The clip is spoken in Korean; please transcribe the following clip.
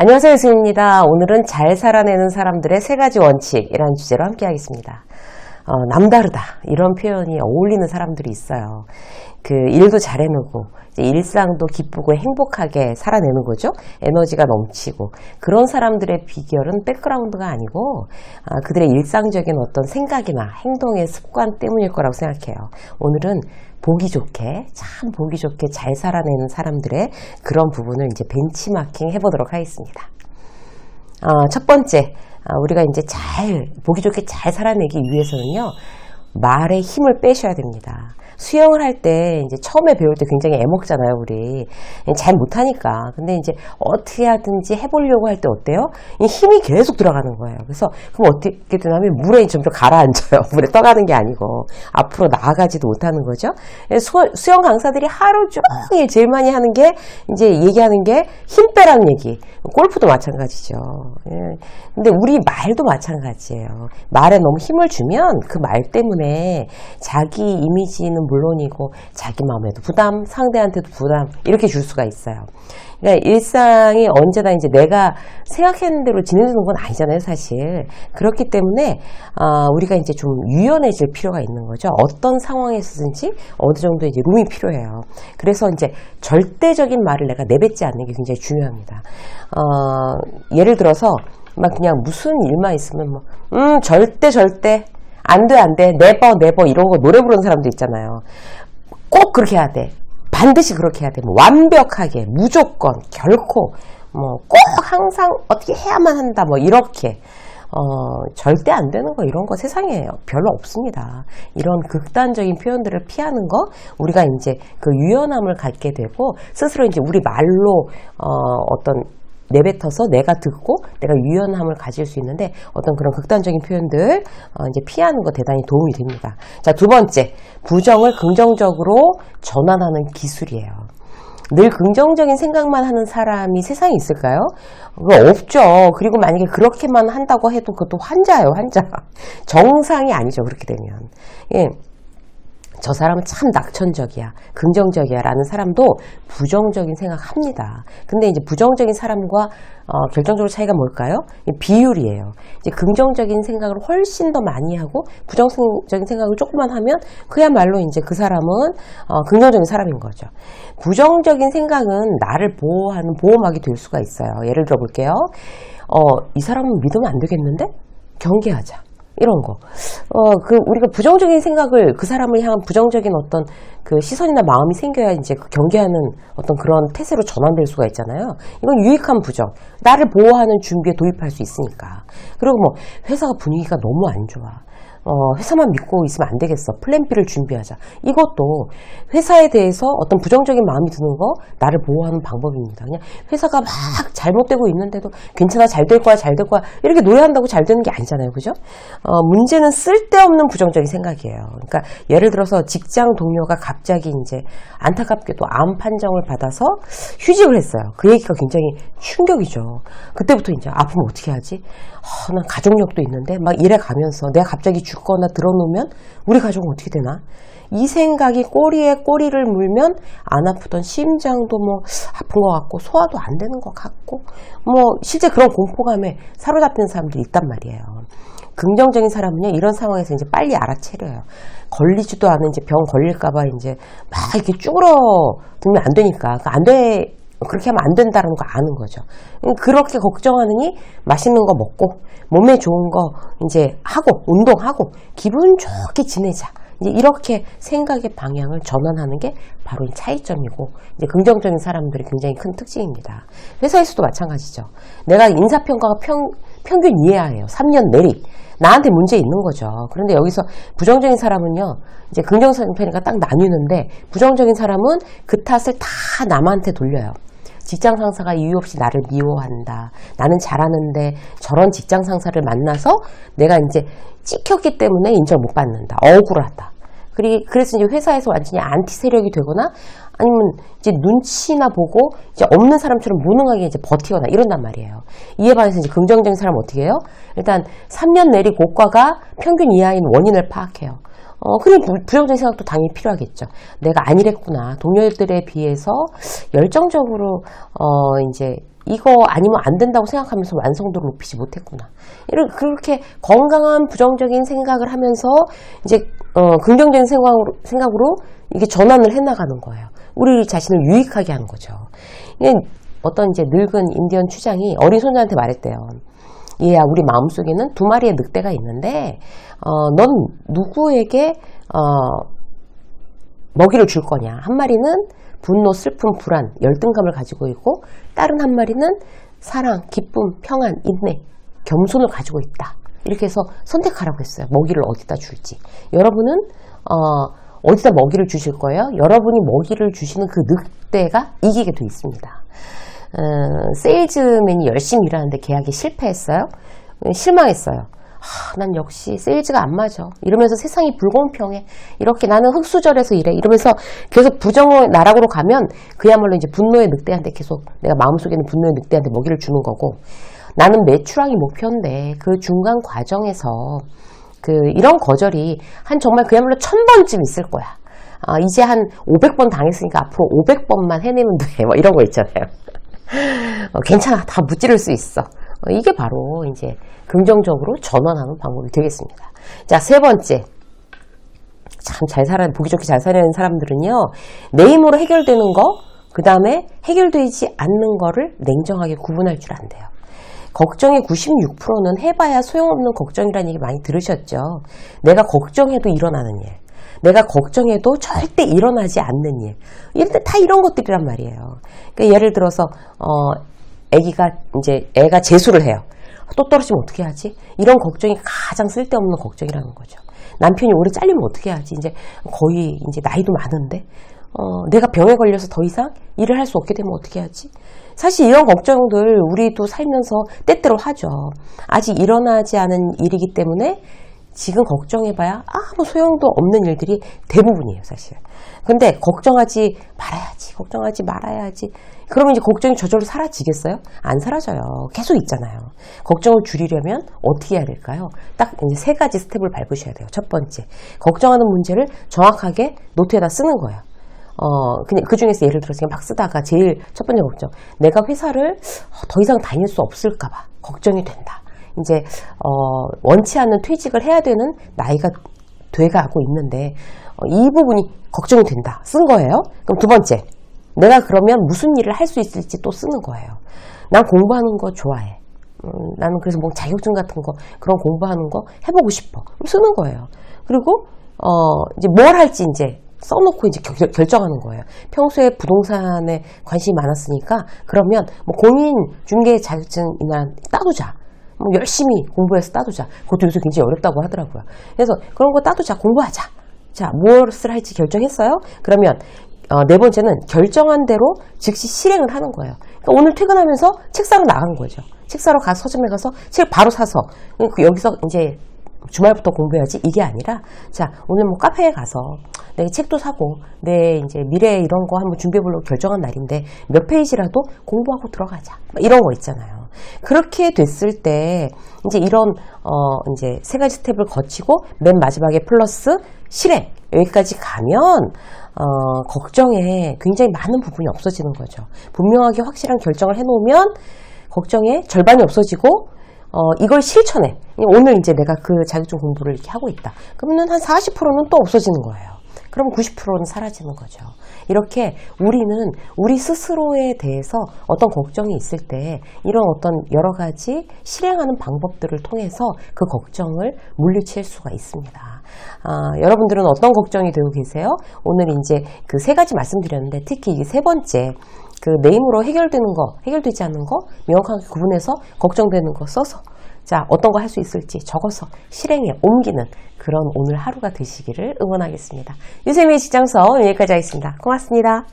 안녕하세요, 유수입니다. 오늘은 잘 살아내는 사람들의 3가지 원칙이라는 주제로 함께 하겠습니다. 남다르다 이런 표현이 어울리는 사람들이 있어요. 그 일도 잘 해내고 이제 일상도 기쁘고 행복하게 살아내는 거죠. 에너지가 넘치고 그런 사람들의 비결은 백그라운드가 아니고 그들의 일상적인 어떤 생각이나 행동의 습관 때문일 거라고 생각해요. 오늘은 보기 좋게, 참 보기 좋게 잘 살아내는 사람들의 그런 부분을 이제 벤치마킹 해보도록 하겠습니다. 첫 번째, 우리가 이제 보기 좋게 잘 살아내기 위해서는요, 말에 힘을 빼셔야 됩니다. 수영을 할 때 이제 처음에 배울 때 굉장히 애먹잖아요, 우리. 잘 못하니까. 근데 이제 어떻게 하든지 해보려고 할 때 어때요? 이 힘이 계속 들어가는 거예요. 그래서 그럼 어떻게 되냐면 물에 점점 가라앉아요. 물에 떠가는 게 아니고 앞으로 나아가지도 못하는 거죠. 수영 강사들이 하루 종일 제일 많이 하는 게 이제 얘기하는 게 힘 빼라는 얘기. 골프도 마찬가지죠. 근데 우리 말도 마찬가지예요. 말에 너무 힘을 주면 그 말 때문에 자기 이미지는 물론이고 자기 마음에도 부담, 상대한테도 부담 이렇게 줄 수가 있어요. 그러니까 일상이 언제나 이제 내가 생각하는 대로 지내는 건 아니잖아요, 사실. 그렇기 때문에 우리가 이제 좀 유연해질 필요가 있는 거죠. 어떤 상황에서든지 어느 정도 이제 룸이 필요해요. 그래서 이제 절대적인 말을 내가 내뱉지 않는 게 굉장히 중요합니다. 예를 들어서 막 그냥 무슨 일만 있으면 절대 안 돼, 네버 이런 거 노래 부르는 사람도 있잖아요. 꼭 그렇게 해야 돼. 반드시 그렇게 해야 돼. 완벽하게, 무조건, 결코, 꼭 항상 어떻게 해야만 한다, 이렇게. 절대 안 되는 거, 이런 거 세상에 별로 없습니다. 이런 극단적인 표현들을 피하는 거, 우리가 이제 그 유연함을 갖게 되고, 스스로 이제 우리 말로, 내뱉어서 내가 듣고 내가 유연함을 가질 수 있는데 어떤 그런 극단적인 표현들 이제 피하는 거 대단히 도움이 됩니다. 자, 두 번째, 부정을 긍정적으로 전환하는 기술이에요. 늘 긍정적인 생각만 하는 사람이 세상에 있을까요? 그거 없죠. 그리고 만약에 그렇게만 한다고 해도 그것도 환자예요, 환자. 정상이 아니죠, 그렇게 되면. 예. 저 사람은 참 낙천적이야, 긍정적이야 라는 사람도 부정적인 생각합니다. 근데 이제 부정적인 사람과 결정적으로 차이가 뭘까요? 비율이에요. 이제 긍정적인 생각을 훨씬 더 많이 하고 부정적인 생각을 조금만 하면 그야말로 이제 그 사람은 긍정적인 사람인 거죠. 부정적인 생각은 나를 보호하는 보호막이 될 수가 있어요. 예를 들어 볼게요. 이 사람은 믿으면 안 되겠는데? 경계하자. 이런 거. 우리가 부정적인 생각을, 그 사람을 향한 부정적인 어떤 그 시선이나 마음이 생겨야 이제 그 경계하는 어떤 그런 태세로 전환될 수가 있잖아요. 이건 유익한 부정. 나를 보호하는 준비에 도입할 수 있으니까. 그리고 회사가 분위기가 너무 안 좋아. 회사만 믿고 있으면 안 되겠어. 플랜 B를 준비하자. 이것도 회사에 대해서 어떤 부정적인 마음이 드는 거 나를 보호하는 방법입니다. 그냥 회사가 막 잘못되고 있는데도 괜찮아, 잘 될 거야 이렇게 노래한다고 잘 되는 게 아니잖아요. 그죠? 문제는 쓸데없는 부정적인 생각이에요. 그러니까 예를 들어서 직장 동료가 갑자기 이제 안타깝게도 암 판정을 받아서 휴직을 했어요. 그 얘기가 굉장히 충격이죠. 그때부터 이제 아프면 어떻게 하지? 난 가족력도 있는데 막 일해 가면서 내가 갑자기 죽거나 들어놓으면 우리 가족은 어떻게 되나? 이 생각이 꼬리에 꼬리를 물면 안 아프던 심장도 아픈 것 같고 소화도 안 되는 것 같고 실제 그런 공포감에 사로잡히는 사람들이 있단 말이에요. 긍정적인 사람은요, 이런 상황에서 이제 빨리 알아채려요. 걸리지도 않은 이제 병 걸릴까봐 이제 막 이렇게 쭈그러들면 안 되니까 그렇게 하면 안 된다는 거 아는 거죠. 그렇게 걱정하느니 맛있는 거 먹고 몸에 좋은 거 이제 하고 운동하고 기분 좋게 지내자. 이제 이렇게 생각의 방향을 전환하는 게 바로 이 차이점이고 이제 긍정적인 사람들이 굉장히 큰 특징입니다. 회사에서도 마찬가지죠. 내가 인사평가가 평균 이하예요. 3년 내리. 나한테 문제 있는 거죠. 그런데 여기서 부정적인 사람은요, 이제 긍정적인 편이니까 딱 나뉘는데 부정적인 사람은 그 탓을 다 남한테 돌려요. 직장 상사가 이유 없이 나를 미워한다. 나는 잘하는데 저런 직장 상사를 만나서 내가 이제 찍혔기 때문에 인정 못 받는다. 억울하다. 그래서 이제 회사에서 완전히 안티 세력이 되거나 아니면 이제 눈치나 보고 이제 없는 사람처럼 무능하게 이제 버티거나 이런단 말이에요. 이에 반해서 이제 긍정적인 사람은 어떻게 해요? 일단 3년 내리 고과가 평균 이하인 원인을 파악해요. 그리고 부정적인 생각도 당연히 필요하겠죠. 내가 안 이랬구나. 동료들에 비해서 열정적으로, 이제 이거 아니면 안 된다고 생각하면서 완성도를 높이지 못했구나. 그렇게 건강한 부정적인 생각을 하면서 이제 긍정적인 생각으로 이게 전환을 해나가는 거예요. 우리 자신을 유익하게 하는 거죠. 어떤 이제 늙은 인디언 추장이 어린 손자한테 말했대요. 얘야, 우리 마음속에는 두 마리의 늑대가 있는데 넌 누구에게 먹이를 줄 거냐. 한 마리는 분노, 슬픔, 불안, 열등감을 가지고 있고 다른 한 마리는 사랑, 기쁨, 평안, 인내, 겸손을 가지고 있다. 이렇게 해서 선택하라고 했어요. 먹이를 어디다 줄지. 여러분은 어디다 먹이를 주실 거예요? 여러분이 먹이를 주시는 그 늑대가 이기게 돼 있습니다. 세일즈맨이 열심히 일하는데 계약이 실패했어요. 실망했어요. 난 역시 세일즈가 안 맞아. 이러면서 세상이 불공평해. 이렇게 나는 흙수저에서 일해. 이러면서 계속 부정의 나락으로 가면 그야말로 이제 분노의 늑대한테 계속 내가 마음속에는 분노의 늑대한테 먹이를 주는 거고, 나는 매출왕이 목표인데 그 중간 과정에서 이런 거절이 정말 그야말로 1000번쯤 있을 거야. 이제 한 500번 당했으니까 앞으로 500번만 해내면 돼. 뭐 이런 거 있잖아요. 괜찮아. 다 무찌를 수 있어. 이게 바로 이제 긍정적으로 전환하는 방법이 되겠습니다. 자, 세 번째. 보기 좋게 잘 살아가는 사람들은요, 내 힘으로 해결되는 거, 그 다음에 해결되지 않는 거를 냉정하게 구분할 줄 안대요. 걱정의 96%는 해봐야 소용없는 걱정이라는 얘기 많이 들으셨죠? 내가 걱정해도 일어나는 일. 내가 걱정해도 절대 일어나지 않는 일. 다 이런 것들이란 말이에요. 그러니까 예를 들어서, 애가 재수를 해요. 또 떨어지면 어떻게 하지? 이런 걱정이 가장 쓸데없는 걱정이라는 거죠. 남편이 오래 잘리면 어떻게 하지? 이제 거의 이제 나이도 많은데, 내가 병에 걸려서 더 이상 일을 할 수 없게 되면 어떻게 하지? 사실 이런 걱정들 우리도 살면서 때때로 하죠. 아직 일어나지 않은 일이기 때문에 지금 걱정해봐야 아무 소용도 없는 일들이 대부분이에요, 사실. 근데 걱정하지 말아야지. 그러면 이제 걱정이 저절로 사라지겠어요? 안 사라져요. 계속 있잖아요. 걱정을 줄이려면 어떻게 해야 될까요? 딱 이제 3가지 스텝을 밟으셔야 돼요. 첫 번째, 걱정하는 문제를 정확하게 노트에다 쓰는 거예요. 그냥 그 중에서 예를 들어서 막 쓰다가 제일 첫 번째 걱정. 내가 회사를 더 이상 다닐 수 없을까봐 걱정이 된다. 이제, 원치 않는 퇴직을 해야 되는 나이가 돼가고 있는데, 이 부분이 걱정이 된다. 쓴 거예요. 그럼 두 번째. 내가 그러면 무슨 일을 할 수 있을지 또 쓰는 거예요. 난 공부하는 거 좋아해. 나는 그래서 뭐 자격증 같은 거, 그런 공부하는 거 해보고 싶어. 그럼 쓰는 거예요. 그리고, 이제 뭘 할지 이제 써놓고 이제 결정하는 거예요. 평소에 부동산에 관심이 많았으니까, 그러면 뭐 공인 중개 자격증이나 따두자. 뭐 열심히 공부해서 따두자. 그것도 요새 굉장히 어렵다고 하더라고요. 그래서 그런 거 따두자. 공부하자. 자, 무엇을 할지 결정했어요? 그러면 네 번째는 결정한 대로 즉시 실행을 하는 거예요. 그러니까 오늘 퇴근하면서 책 사러 나간 거죠. 책 사러 가서 서점에 가서 책 바로 사서 여기서 이제 주말부터 공부해야지 이게 아니라, 자, 오늘 뭐 카페에 가서 내 책도 사고 내 이제 미래 이런 거 한번 준비해보려고 결정한 날인데 몇 페이지라도 공부하고 들어가자. 이런 거 있잖아요. 그렇게 됐을 때 이제 이런 이제 3가지 스텝을 거치고 맨 마지막에 플러스 실행, 여기까지 가면 걱정에 굉장히 많은 부분이 없어지는 거죠. 분명하게 확실한 결정을 해놓으면 걱정의 절반이 없어지고, 이걸 실천해. 오늘 이제 내가 그 자격증 공부를 이렇게 하고 있다. 그러면 한 40%는 또 없어지는 거예요. 그럼 90%는 사라지는 거죠. 이렇게 우리는 우리 스스로에 대해서 어떤 걱정이 있을 때 이런 어떤 여러 가지 실행하는 방법들을 통해서 그 걱정을 물리칠 수가 있습니다. 여러분들은 어떤 걱정이 되고 계세요? 오늘 이제 그 3가지 말씀드렸는데, 특히 이 3번째, 내 힘으로 해결되는 거, 해결되지 않는 거, 명확하게 구분해서 걱정되는 거 써서, 자, 어떤 거 할 수 있을지 적어서 실행에 옮기는 그런 오늘 하루가 되시기를 응원하겠습니다. 유세미의 직장서 여기까지 하겠습니다. 고맙습니다.